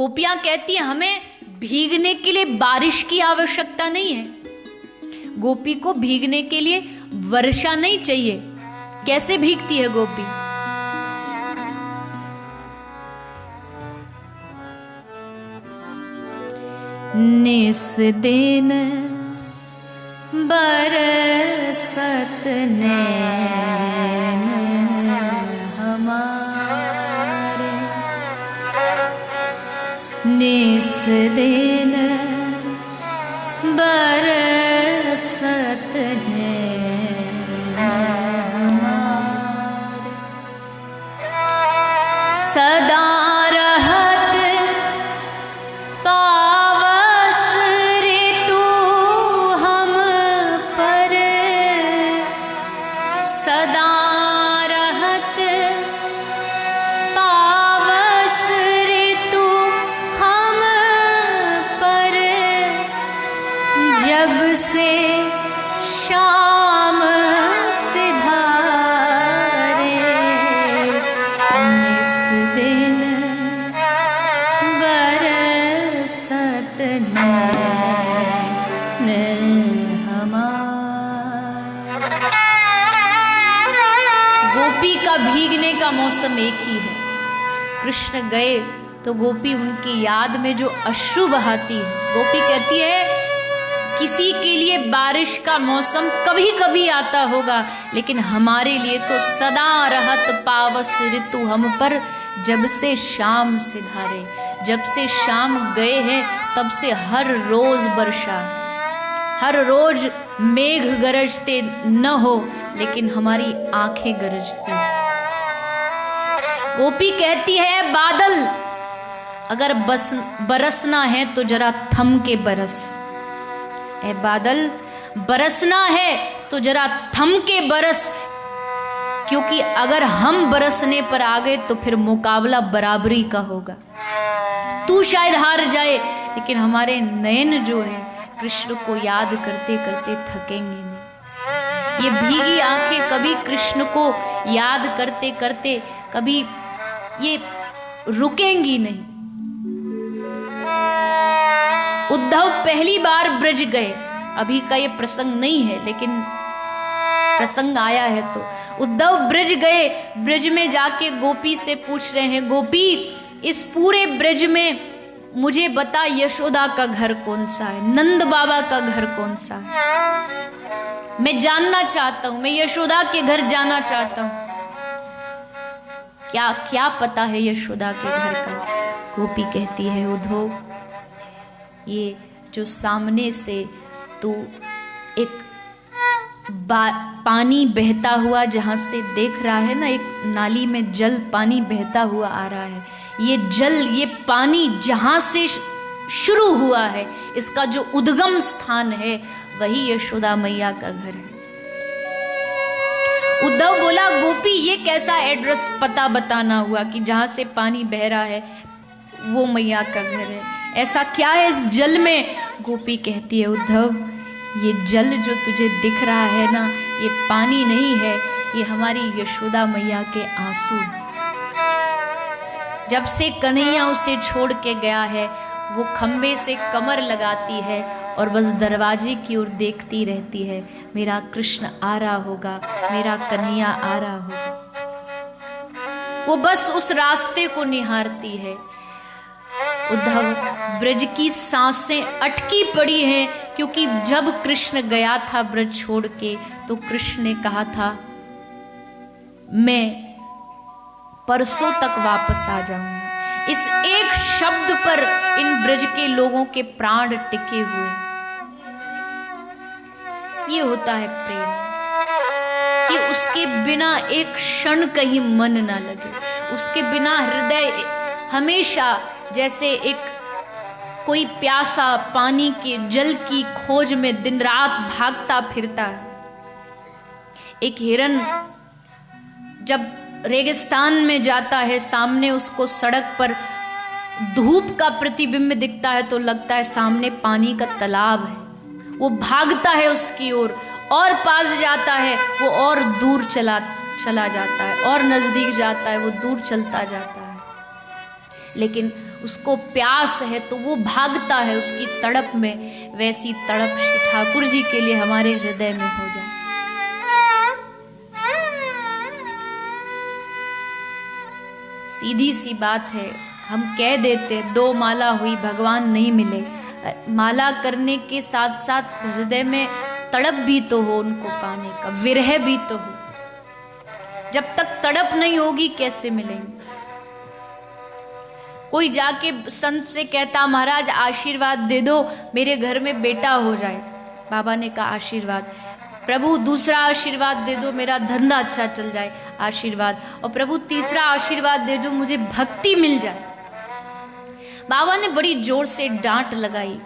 गोपियां कहती है हमें भीगने के लिए बारिश की आवश्यकता नहीं है, गोपी को भीगने के लिए वर्षा नहीं चाहिए। कैसे भीगती है गोपी? निस दिन बरसत नैन हमारे, निस दिन बरसत नैन हमारे, सदा रहत पावस ऋतु हम पर, सदा रहत पावस ऋतु हम पर, जब से शाम सिधारे, निस दिन बरसत नैन हमारे। गोपी का भीगने का मौसम एक ही है। कृष्ण गए तो गोपी उनकी याद में जो अश्रु बहाती है। गोपी कहती है किसी के लिए बारिश का मौसम कभी कभी आता होगा, लेकिन हमारे लिए तो सदा रहत पावस ऋतु हम पर, जब से शाम सिधारे। जब से शाम गए हैं तब से हर रोज वर्षा, हर रोज मेघ गरजते न हो, लेकिन हमारी आंखें गरजती। गोपी कहती है बादल अगर बरसना है तो जरा थम के बरस, ए बादल बरसना है तो जरा थम के बरस, क्योंकि अगर हम बरसने पर आ गए तो फिर मुकाबला बराबरी का होगा। तू शायद हार जाए, लेकिन हमारे नयन जो है कृष्ण को याद करते करते थकेंगे नहीं। ये भीगी आंखें कभी कृष्ण को याद करते करते कभी ये रुकेंगी नहीं। उद्धव पहली बार ब्रज गए, अभी का ये प्रसंग नहीं है, लेकिन प्रसंग आया है तो उद्धव ब्रज गए। ब्रज में जाके गोपी से पूछ रहे हैं, गोपी इस पूरे ब्रज में मुझे बता यशोदा का घर कौन सा है, नंद बाबा का घर कौन सा है? मैं जानना चाहता हूं, मैं यशोदा के घर जाना चाहता हूं। क्या क्या पता है यशोदा के घर का? गोपी कहती है उद्धव ये जो सामने से तू एक पानी बहता हुआ जहां से देख रहा है ना, एक नाली में जल पानी बहता हुआ आ रहा है, ये जल ये पानी जहां से शुरू हुआ है, इसका जो उद्गम स्थान है वही यशोदा मैया का घर है। उद्धव बोला गोपी ये कैसा एड्रेस पता बताना हुआ कि जहां से पानी बह रहा है वो मैया का घर है, ऐसा क्या है इस जल में? गोपी कहती है उद्धव ये जल जो तुझे दिख रहा है ना, ये पानी नहीं है, ये हमारी यशोदा मैया के आंसू हैं। जब से कन्हैया उसे छोड़ के गया है वो खंबे से कमर लगाती है और बस दरवाजे की ओर देखती रहती है, मेरा कृष्ण आ रहा होगा, मेरा कन्हैया आ रहा होगा। वो बस उस रास्ते को निहारती है। उद्धव ब्रज की सांसें अटकी पड़ी हैं, क्योंकि जब कृष्ण गया था ब्रज छोड़ के तो कृष्ण ने कहा था मैं परसों तक वापस आ जाऊंगा। इस एक शब्द पर इन ब्रज के लोगों के प्राण टिके हुए। ये होता है प्रेम कि उसके बिना एक क्षण कहीं मन ना लगे, उसके बिना हृदय हमेशा जैसे एक कोई प्यासा पानी के जल की खोज में दिन रात भागता फिरता है। एक हिरन जब रेगिस्तान में जाता है, सामने उसको सड़क पर धूप का प्रतिबिंब दिखता है तो लगता है सामने पानी का तालाब है, वो भागता है उसकी ओर, और पास जाता है वो और दूर चला जाता है, और नजदीक जाता है वो दूर चलता जाता है। लेकिन उसको प्यास है तो वो भागता है उसकी तड़प में, वैसी तड़प श्री ठाकुर जी के लिए हमारे हृदय में हो जाए। सीधी सी बात है, हम कह देते 2 माला हुई भगवान नहीं मिले, माला करने के साथ साथ हृदय में तड़प भी तो हो उनको पाने का, विरह भी तो हो। जब तक तड़प नहीं होगी कैसे मिलेंगे? कोई जाके संत से कहता महाराज आशीर्वाद दे दो मेरे घर में बेटा हो जाए, बाबा ने कहा आशीर्वाद। प्रभु दूसरा आशीर्वाद दे दो मेरा धंधा अच्छा चल जाए, आशीर्वाद। और प्रभु तीसरा आशीर्वाद दे दो मुझे भक्ति मिल जाए। बाबा ने बड़ी जोर से डांट लगाई,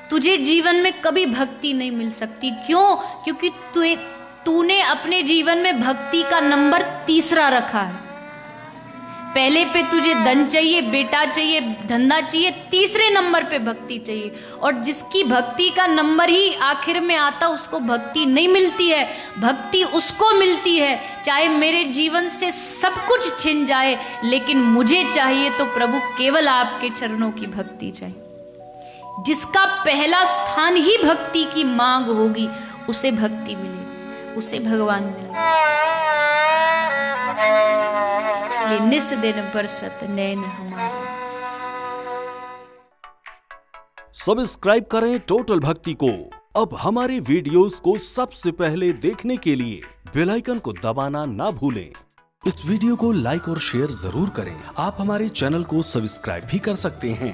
तुझे जीवन में कभी भक्ति नहीं मिल सकती। क्यों? क्योंकि तूने अपने जीवन में भक्ति का नंबर 3 रखा है। पहले पे तुझे धन चाहिए, बेटा चाहिए, धंधा चाहिए, 3 नंबर पे भक्ति चाहिए। और जिसकी भक्ति का नंबर ही आखिर में आता उसको भक्ति नहीं मिलती है। भक्ति उसको मिलती है चाहे मेरे जीवन से सब कुछ छिन जाए, लेकिन मुझे चाहिए तो प्रभु केवल आपके चरणों की भक्ति चाहिए। जिसका पहला स्थान ही भक्ति की मांग होगी उसे भक्ति मिलेगी, उसे भगवान मिलेगा। इसलिए निस दिन बरसत नैन हमारे। सब्सक्राइब करें टोटल भक्ति को। अब हमारे वीडियोस को सबसे पहले देखने के लिए बेल आइकन को दबाना ना भूलें। इस वीडियो को लाइक और शेयर जरूर करें। आप हमारे चैनल को सब्सक्राइब भी कर सकते हैं।